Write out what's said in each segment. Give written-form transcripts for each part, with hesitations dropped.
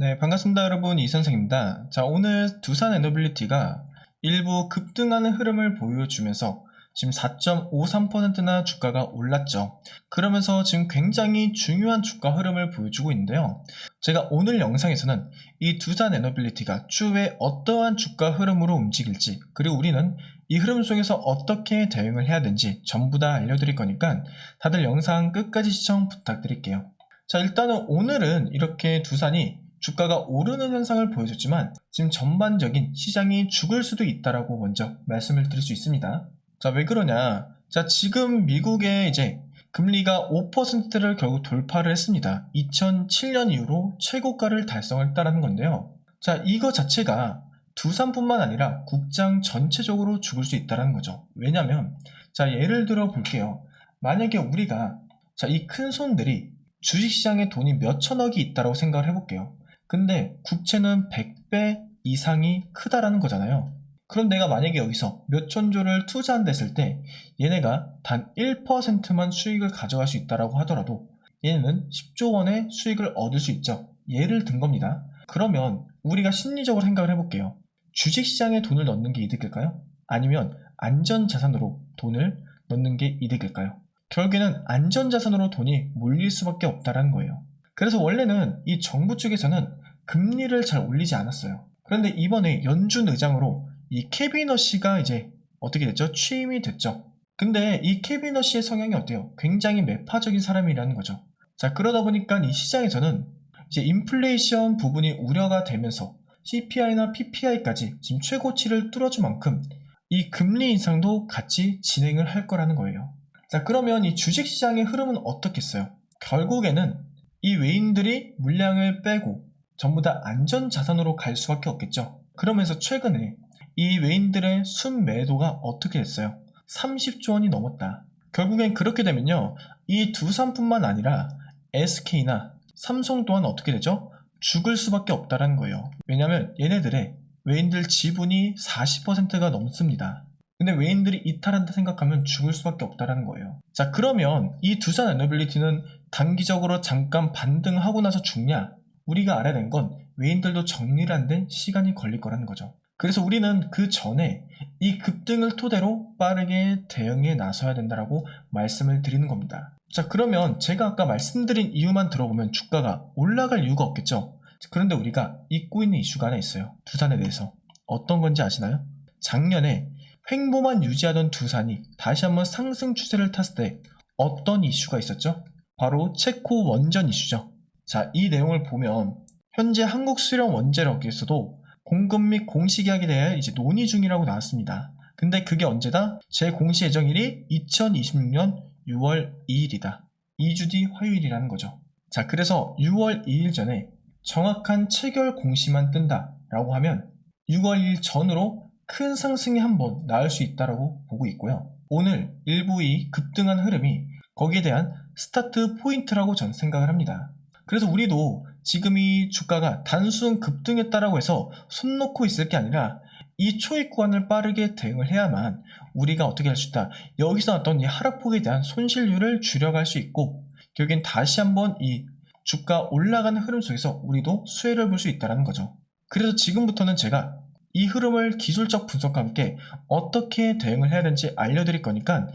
네, 반갑습니다, 여러분. 이선생입니다. 자, 오늘 두산 에너빌리티가 일부 급등하는 흐름을 보여주면서 지금 4.53%나 주가가 올랐죠. 그러면서 지금 굉장히 중요한 주가 흐름을 보여주고 있는데요. 제가 오늘 영상에서는 이 두산 에너빌리티가 추후에 어떠한 주가 흐름으로 움직일지, 그리고 우리는 이 흐름 속에서 어떻게 대응을 해야 되는지 전부 다 알려드릴 거니까 다들 영상 끝까지 시청 부탁드릴게요. 자, 일단은 오늘은 이렇게 두산이 주가가 오르는 현상을 보여줬지만 지금 전반적인 시장이 죽을 수도 있다라고 먼저 말씀을 드릴 수 있습니다. 자, 왜 그러냐? 자, 지금 미국의 이제 금리가 5%를 결국 돌파를 했습니다. 2007년 이후로 최고가를 달성했다라는 건데요. 자, 이거 자체가 두산뿐만 아니라 국장 전체적으로 죽을 수 있다는 거죠. 왜냐면 자, 예를 들어 볼게요. 만약에 우리가 자, 이 큰 손들이 주식시장에 돈이 몇 천억이 있다고 생각을 해볼게요. 근데 국채는 100배 이상이 크다라는 거잖아요. 그럼 내가 만약에 여기서 몇 천조를 투자한다 했을 때 얘네가 단 1%만 수익을 가져갈 수 있다라고 하더라도 얘네는 10조 원의 수익을 얻을 수 있죠. 예를 든 겁니다. 그러면 우리가 심리적으로 생각을 해볼게요. 주식시장에 돈을 넣는 게 이득일까요? 아니면 안전자산으로 돈을 넣는 게 이득일까요? 결국에는 안전자산으로 돈이 몰릴 수밖에 없다는 거예요. 그래서 원래는 이 정부 측에서는 금리를 잘 올리지 않았어요. 그런데 이번에 연준 의장으로 이 케빈 허씨가 이제 어떻게 됐죠? 취임이 됐죠. 근데 이 케빈 허씨의 성향이 어때요? 굉장히 매파적인 사람이라는 거죠. 자, 그러다 보니까 이 시장에서는 이제 인플레이션 부분이 우려가 되면서 CPI나 PPI까지 지금 최고치를 뚫어줄 만큼 이 금리 인상도 같이 진행을 할 거라는 거예요. 자, 그러면 이 주식시장의 흐름은 어떻겠어요? 결국에는 이 외인들이 물량을 빼고 전부 다 안전자산으로 갈 수밖에 없겠죠. 그러면서 최근에 이 외인들의 순매도가 어떻게 됐어요? 30조 원이 넘었다. 결국엔 그렇게 되면요, 이 두산뿐만 아니라 SK나 삼성 또한 어떻게 되죠? 죽을 수밖에 없다는 거예요. 왜냐면 얘네들의 외인들 지분이 40%가 넘습니다. 근데 외인들이 이탈한다 생각하면 죽을 수밖에 없다는 거예요. 자, 그러면 이 두산 에너빌리티는 단기적으로 잠깐 반등하고 나서 죽냐? 우리가 알아야 되는 건 외인들도 정리를 하는데 시간이 걸릴 거라는 거죠. 그래서 우리는 그 전에 이 급등을 토대로 빠르게 대응에 나서야 된다라고 말씀을 드리는 겁니다. 자, 그러면 제가 아까 말씀드린 이유만 들어보면 주가가 올라갈 이유가 없겠죠. 그런데 우리가 잊고 있는 이슈가 하나 있어요. 두산에 대해서. 어떤 건지 아시나요? 작년에 횡보만 유지하던 두산이 다시 한번 상승 추세를 탔을 때 어떤 이슈가 있었죠? 바로 체코 원전 이슈죠. 자, 이 내용을 보면 현재 한국 수령 원자력에서도 공급 및 공시계약에 대해 이제 논의 중이라고 나왔습니다. 근데 그게 언제다? 재공시 예정일이 2026년 6월 2일이다. 2주 뒤 화요일이라는 거죠. 자, 그래서 6월 2일 전에 정확한 체결 공시만 뜬다라고 하면 6월 2일 전으로 큰 상승이 한번 나올 수 있다고 보고 있고요. 오늘 일부 이 급등한 흐름이 거기에 대한 스타트 포인트라고 전 생각을 합니다. 그래서 우리도 지금 이 주가가 단순 급등했다라고 해서 손 놓고 있을 게 아니라 이 초입 구간을 빠르게 대응을 해야만 우리가 어떻게 할 수 있다. 여기서 나왔던 이 하락폭에 대한 손실률을 줄여갈 수 있고 결국엔 다시 한번 이 주가 올라가는 흐름 속에서 우리도 수혜를 볼 수 있다는 거죠. 그래서 지금부터는 제가 이 흐름을 기술적 분석과 함께 어떻게 대응을 해야 되는지 알려드릴 거니까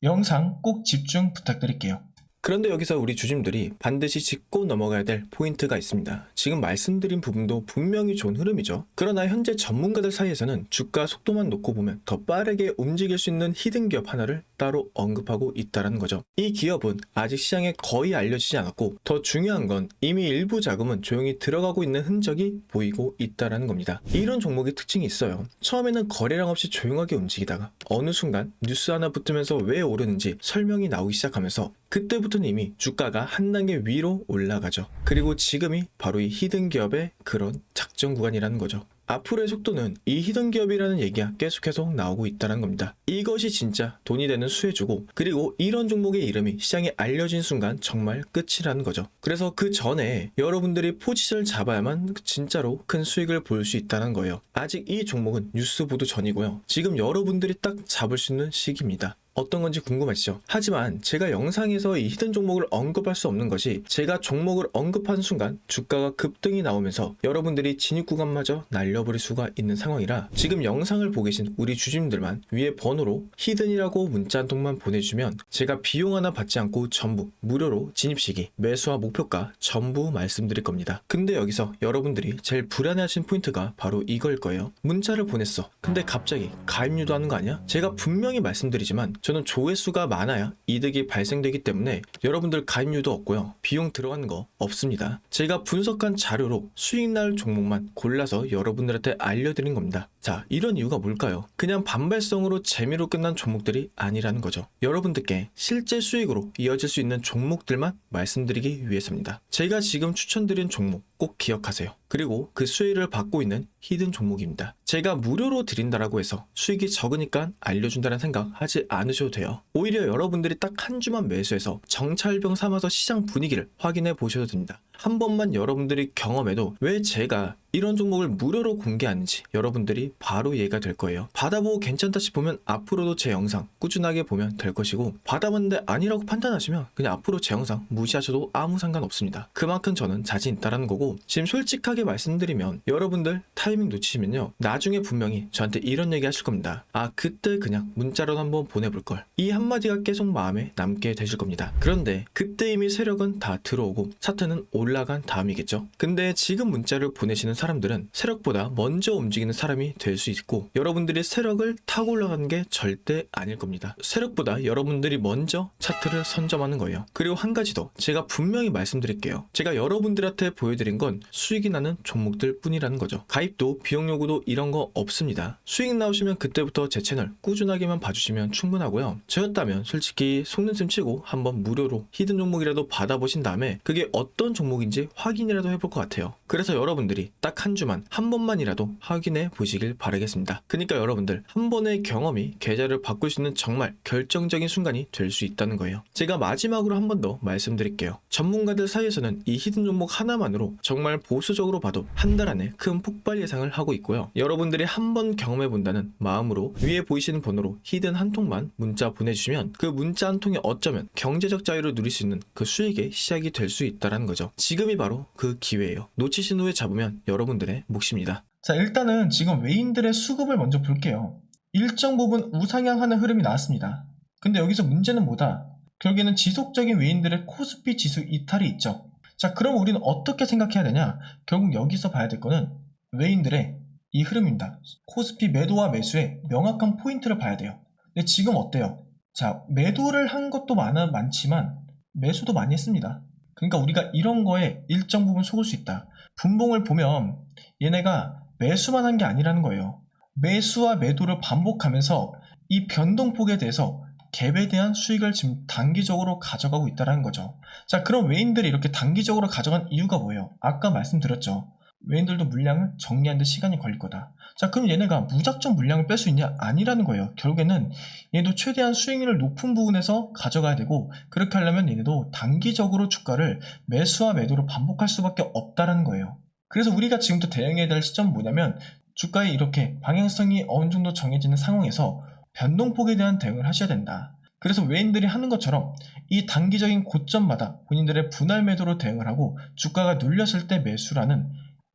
영상 꼭 집중 부탁드릴게요. 그런데 여기서 우리 주심들이 반드시 짚고 넘어가야 될 포인트가 있습니다. 지금 말씀드린 부분도 분명히 좋은 흐름이죠. 그러나 현재 전문가들 사이에서는 주가 속도만 놓고 보면 더 빠르게 움직일 수 있는 히든 기업 하나를 따로 언급하고 있다는 거죠. 이 기업은 아직 시장에 거의 알려지지 않았고 더 중요한 건 이미 일부 자금은 조용히 들어가고 있는 흔적이 보이고 있다는 겁니다. 이런 종목의 특징이 있어요. 처음에는 거래량 없이 조용하게 움직이다가 어느 순간 뉴스 하나 붙으면서 왜 오르는지 설명이 나오기 시작하면서 그때부터는 이미 주가가 한 단계 위로 올라가죠. 그리고 지금이 바로 이 히든 기업의 그런 작전 구간이라는 거죠. 앞으로의 속도는 이 히든 기업이라는 얘기가 계속해서 나오고 있다는 겁니다. 이것이 진짜 돈이 되는 수혜주고 그리고 이런 종목의 이름이 시장에 알려진 순간 정말 끝이라는 거죠. 그래서 그 전에 여러분들이 포지션을 잡아야만 진짜로 큰 수익을 볼 수 있다는 거예요. 아직 이 종목은 뉴스 보도 전이고요. 지금 여러분들이 딱 잡을 수 있는 시기입니다. 어떤 건지 궁금하시죠? 하지만 제가 영상에서 이 히든 종목을 언급할 수 없는 것이 제가 종목을 언급하는 순간 주가가 급등이 나오면서 여러분들이 진입 구간마저 날려버릴 수가 있는 상황이라 지금 영상을 보고 계신 우리 주주님들만 위에 번호로 히든이라고 문자 한 통만 보내주면 제가 비용 하나 받지 않고 전부 무료로 진입 시기, 매수와 목표가 전부 말씀드릴 겁니다. 근데 여기서 여러분들이 제일 불안해하신 포인트가 바로 이걸 거예요. 문자를 보냈어. 근데 갑자기 가입 유도하는 거 아니야? 제가 분명히 말씀드리지만 저는 조회수가 많아야 이득이 발생되기 때문에 여러분들 가입 유도 없고요. 비용 들어가는 거 없습니다. 제가 분석한 자료로 수익 날 종목만 골라서 여러분들한테 알려드린 겁니다. 자, 이런 이유가 뭘까요? 그냥 반발성으로 재미로 끝난 종목들이 아니라는 거죠. 여러분들께 실제 수익으로 이어질 수 있는 종목들만 말씀드리기 위해서입니다. 제가 지금 추천드린 종목 꼭 기억하세요. 그리고 그 수혜를 받고 있는 히든 종목입니다. 제가 무료로 드린다라고 해서 수익이 적으니까 알려준다는 생각 하지 않으셔도 돼요. 오히려 여러분들이 딱 한 주만 매수해서 정찰병 삼아서 시장 분위기를 확인해 보셔도 됩니다. 한 번만 여러분들이 경험해도 왜 제가 이런 종목을 무료로 공개하는지 여러분들이 바로 이해가 될 거예요. 받아보고 괜찮다 싶으면 앞으로도 제 영상 꾸준하게 보면 될 것이고, 받아봤는데 아니라고 판단하시면 그냥 앞으로 제 영상 무시하셔도 아무 상관없습니다. 그만큼 저는 자신 있다라는 거고, 지금 솔직하게 말씀드리면 여러분들 타이밍 놓치시면요 나중에 분명히 저한테 이런 얘기 하실 겁니다. 아, 그때 그냥 문자로 한번 보내볼걸. 이 한마디가 계속 마음에 남게 되실 겁니다. 그런데 그때 이미 세력은 다 들어오고 차트는 올라간 다음이겠죠. 근데 지금 문자를 보내시는 사람들은 세력보다 먼저 움직이는 사람이 될 수 있고, 여러분들이 세력을 타고 올라가는 게 절대 아닐 겁니다. 세력보다 여러분들이 먼저 차트를 선점하는 거예요. 그리고 한 가지 더 제가 분명히 말씀드릴게요. 제가 여러분들한테 보여드린 건 수익이 나는 종목들 뿐이라는 거죠. 가입도 비용 요구도 이런 거 없습니다. 수익 나오시면 그때부터 제 채널 꾸준하게만 봐주시면 충분하고요. 저였다면 솔직히 속는셈 치고 한번 무료로 히든 종목이라도 받아보신 다음에 그게 어떤 종목인지 확인이라도 해볼 것 같아요. 그래서 여러분들이 딱 한 주만 한 번만이라도 확인해 보시길 바라겠습니다. 그러니까 여러분들 한 번의 경험이 계좌를 바꿀 수 있는 정말 결정적인 순간이 될 수 있다는 거예요. 제가 마지막으로 한 번 더 말씀드릴게요. 전문가들 사이에서는 이 히든 종목 하나만으로 정말 보수적으로 봐도 한 달 안에 큰 폭발 예상을 하고 있고요. 여러분들이 한 번 경험해 본다는 마음으로 위에 보이시는 번호로 히든 한 통만 문자 보내주시면 그 문자 한 통이 어쩌면 경제적 자유를 누릴 수 있는 그 수익의 시작이 될 수 있다는 거죠. 지금이 바로 그 기회예요. 놓치신 후에 잡으면 여러분들의 몫입니다. 자, 일단은 지금 외인들의 수급을 먼저 볼게요. 일정 부분 우상향하는 흐름이 나왔습니다. 근데 여기서 문제는 뭐다? 결국에는 지속적인 외인들의 코스피 지수 이탈이 있죠. 자, 그럼 우리는 어떻게 생각해야 되냐? 결국 여기서 봐야 될 거는 외인들의 이 흐름입니다. 코스피 매도와 매수의 명확한 포인트를 봐야 돼요. 근데 지금 어때요? 자, 매도를 한 것도 많지만 매수도 많이 했습니다. 그러니까 우리가 이런 거에 일정 부분 속을 수 있다. 분봉을 보면 얘네가 매수만 한 게 아니라는 거예요. 매수와 매도를 반복하면서 이 변동폭에 대해서 갭에 대한 수익을 지금 단기적으로 가져가고 있다는 거죠. 자, 그럼 외인들이 이렇게 단기적으로 가져간 이유가 뭐예요? 아까 말씀드렸죠. 외인들도 물량을 정리하는 데 시간이 걸릴 거다. 자, 그럼 얘네가 무작정 물량을 뺄 수 있냐? 아니라는 거예요. 결국에는 얘도 최대한 수익률을 높은 부분에서 가져가야 되고, 그렇게 하려면 얘네도 단기적으로 주가를 매수와 매도로 반복할 수밖에 없다는 거예요. 그래서 우리가 지금부터 대응해야 될 시점은 뭐냐면, 주가에 이렇게 방향성이 어느 정도 정해지는 상황에서 변동폭에 대한 대응을 하셔야 된다. 그래서 외인들이 하는 것처럼 이 단기적인 고점마다 본인들의 분할 매도로 대응을 하고, 주가가 눌렸을 때 매수라는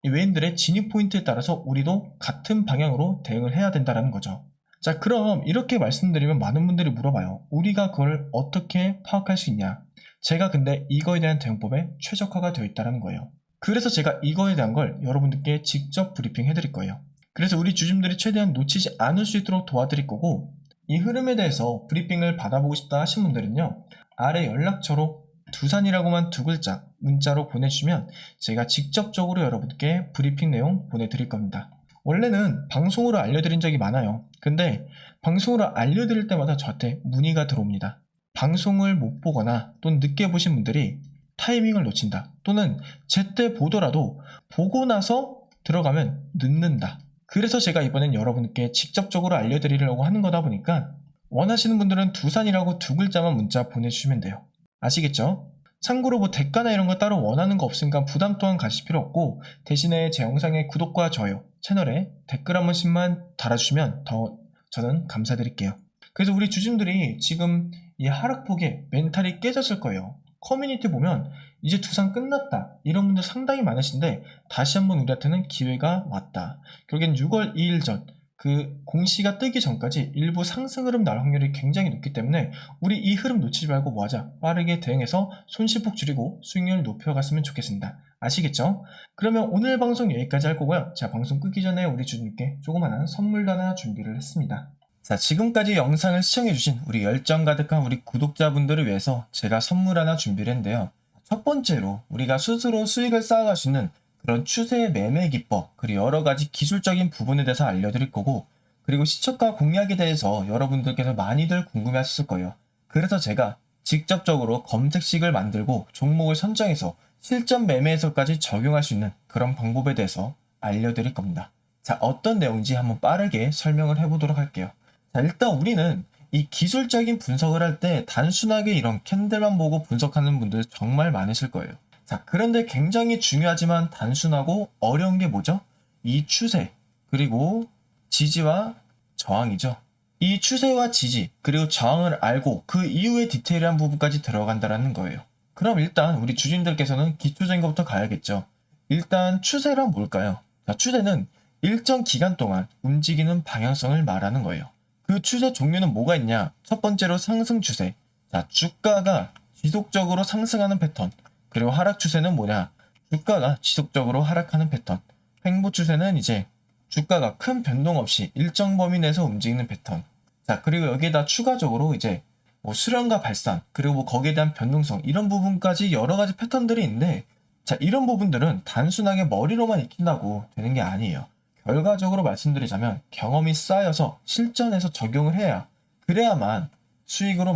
이 외인들의 진입 포인트에 따라서 우리도 같은 방향으로 대응을 해야 된다는 거죠. 자, 그럼 이렇게 말씀드리면 많은 분들이 물어봐요. 우리가 그걸 어떻게 파악할 수 있냐? 제가 근데 이거에 대한 대응법에 최적화가 되어 있다는 거예요. 그래서 제가 이거에 대한 걸 여러분들께 직접 브리핑 해드릴 거예요. 그래서 우리 주주님들이 최대한 놓치지 않을 수 있도록 도와드릴 거고, 이 흐름에 대해서 브리핑을 받아보고 싶다 하신 분들은요, 아래 연락처로 두산이라고만 두 글자 문자로 보내주시면 제가 직접적으로 여러분께 브리핑 내용 보내드릴 겁니다. 원래는 방송으로 알려드린 적이 많아요. 근데 방송으로 알려드릴 때마다 저한테 문의가 들어옵니다. 방송을 못 보거나 또는 늦게 보신 분들이 타이밍을 놓친다, 또는 제때 보더라도 보고 나서 들어가면 늦는다. 그래서 제가 이번엔 여러분께 직접적으로 알려드리려고 하는 거다 보니까 원하시는 분들은 두산이라고 두 글자만 문자 보내주시면 돼요. 아시겠죠? 참고로 뭐 대가나 이런 거 따로 원하는 거 없으니까 부담 또한 가실 필요 없고, 대신에 제 영상의 구독과 좋아요, 채널에 댓글 한 번씩만 달아주시면 더 저는 감사드릴게요. 그래서 우리 주심들이 지금 이 하락폭에 멘탈이 깨졌을 거예요. 커뮤니티 보면 이제 두산 끝났다 이런 분들 상당히 많으신데 다시 한번 우리한테는 기회가 왔다. 결국엔 6월 2일 전 그 공시가 뜨기 전까지 일부 상승 흐름 날 확률이 굉장히 높기 때문에 우리 이 흐름 놓치지 말고 뭐하자, 빠르게 대응해서 손실폭 줄이고 수익률 높여갔으면 좋겠습니다. 아시겠죠? 그러면 오늘 방송 여기까지 할 거고요. 자, 방송 끝기 전에 우리 주님께 조그마한 선물도 하나 준비를 했습니다. 자, 지금까지 영상을 시청해주신 우리 열정 가득한 우리 구독자분들을 위해서 제가 선물 하나 준비를 했는데요. 첫 번째로 우리가 스스로 수익을 쌓아갈 수 있는 그런 추세의 매매 기법, 그리고 여러 가지 기술적인 부분에 대해서 알려드릴 거고, 그리고 시초가 공략에 대해서 여러분들께서 많이들 궁금해하셨을 거예요. 그래서 제가 직접적으로 검색식을 만들고 종목을 선정해서 실전 매매에서까지 적용할 수 있는 그런 방법에 대해서 알려드릴 겁니다. 자, 어떤 내용인지 한번 빠르게 설명을 해보도록 할게요. 자, 일단 우리는 이 기술적인 분석을 할 때 단순하게 이런 캔들만 보고 분석하는 분들 정말 많으실 거예요. 자, 그런데 굉장히 중요하지만 단순하고 어려운 게 뭐죠? 이 추세, 그리고 지지와 저항이죠. 이 추세와 지지, 그리고 저항을 알고 그 이후의 디테일한 부분까지 들어간다는 거예요. 그럼 일단 우리 주주님들께서는 기초적인 것부터 가야겠죠. 일단 추세란 뭘까요? 자, 추세는 일정 기간 동안 움직이는 방향성을 말하는 거예요. 그 추세 종류는 뭐가 있냐? 첫 번째로 상승 추세. 자, 주가가 지속적으로 상승하는 패턴. 그리고 하락 추세는 뭐냐? 주가가 지속적으로 하락하는 패턴. 횡보 추세는 이제 주가가 큰 변동 없이 일정 범위 내에서 움직이는 패턴. 자, 그리고 여기에다 추가적으로 이제 뭐 수렴과 발산, 그리고 뭐 거기에 대한 변동성, 이런 부분까지 여러 가지 패턴들이 있는데, 자, 이런 부분들은 단순하게 머리로만 익힌다고 되는 게 아니에요. 결과적으로 말씀드리자면 경험이 쌓여서 실전에서 적용을 해야, 그래야만 수익으로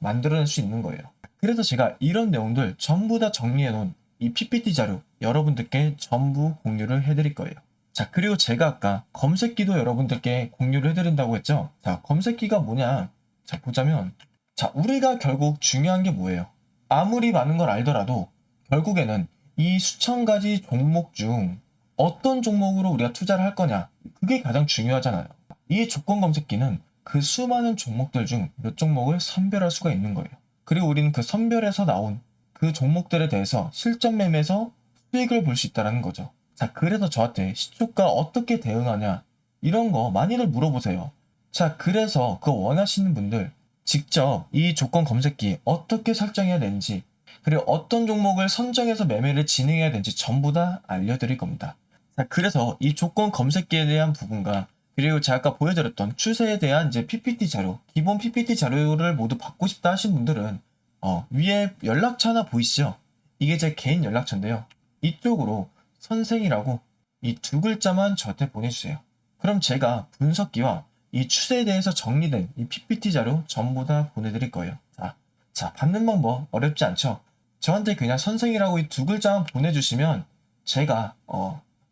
만들어낼 수 있는 거예요. 그래서 제가 이런 내용들 전부 다 정리해 놓은 이 PPT 자료 여러분들께 전부 공유를 해드릴 거예요. 자, 그리고 제가 아까 검색기도 여러분들께 공유를 해드린다고 했죠. 자, 검색기가 뭐냐? 자, 보자면, 자, 우리가 결국 중요한 게 뭐예요? 아무리 많은 걸 알더라도 결국에는 이 수천 가지 종목 중 어떤 종목으로 우리가 투자를 할 거냐, 그게 가장 중요하잖아요. 이 조건 검색기는 그 수많은 종목들 중 몇 종목을 선별할 수가 있는 거예요. 그리고 우리는 그 선별에서 나온 그 종목들에 대해서 실전 매매에서 수익을 볼 수 있다는 거죠. 자, 그래서 저한테 시초가 어떻게 대응하냐, 이런 거 많이들 물어보세요. 자, 그래서 그거 원하시는 분들 직접 이 조건 검색기 어떻게 설정해야 되는지, 그리고 어떤 종목을 선정해서 매매를 진행해야 되는지 전부 다 알려드릴 겁니다. 자, 그래서 이 조건 검색기에 대한 부분과, 그리고 제가 아까 보여드렸던 추세에 대한 이제 PPT 자료, 기본 PPT 자료를 모두 받고 싶다 하신 분들은 위에 연락처 하나 보이시죠? 이게 제 개인 연락처인데요. 이쪽으로 선생이라고 이 두 글자만 저한테 보내주세요. 그럼 제가 분석기와 이 추세에 대해서 정리된 이 PPT 자료 전부 다 보내드릴 거예요. 자, 받는 방법 어렵지 않죠? 저한테 그냥 선생이라고 이 두 글자만 보내주시면 제가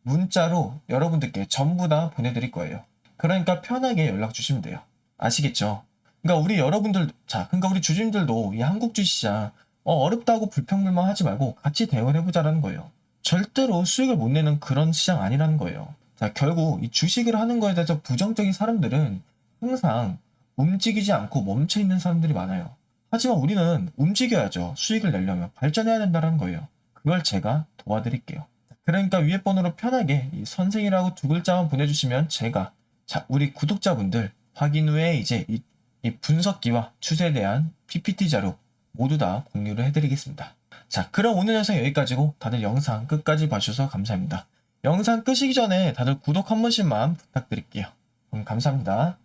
문자로 여러분들께 전부 다 보내드릴 거예요. 그러니까 편하게 연락 주시면 돼요. 아시겠죠? 그러니까 우리 여러분들, 그러니까 우리 주주님들도 이 한국 주식시장 어렵다고 불평불만 하지 말고 같이 대응을 해보자라는 거예요. 절대로 수익을 못 내는 그런 시장 아니라는 거예요. 자, 결국 이 주식을 하는 거에 대해서 부정적인 사람들은 항상 움직이지 않고 멈춰 있는 사람들이 많아요. 하지만 우리는 움직여야죠. 수익을 내려면 발전해야 된다는 거예요. 그걸 제가 도와드릴게요. 그러니까 위에 번호로 편하게 이 선생이라고 두 글자만 보내주시면 제가, 자, 우리 구독자분들 확인 후에 이제 이 분석기와 추세에 대한 PPT 자료 모두 다 공유를 해드리겠습니다. 자, 그럼 오늘 영상 여기까지고 다들 영상 끝까지 봐주셔서 감사합니다. 영상 끄시기 전에 다들 구독 한 번씩만 부탁드릴게요. 그럼 감사합니다.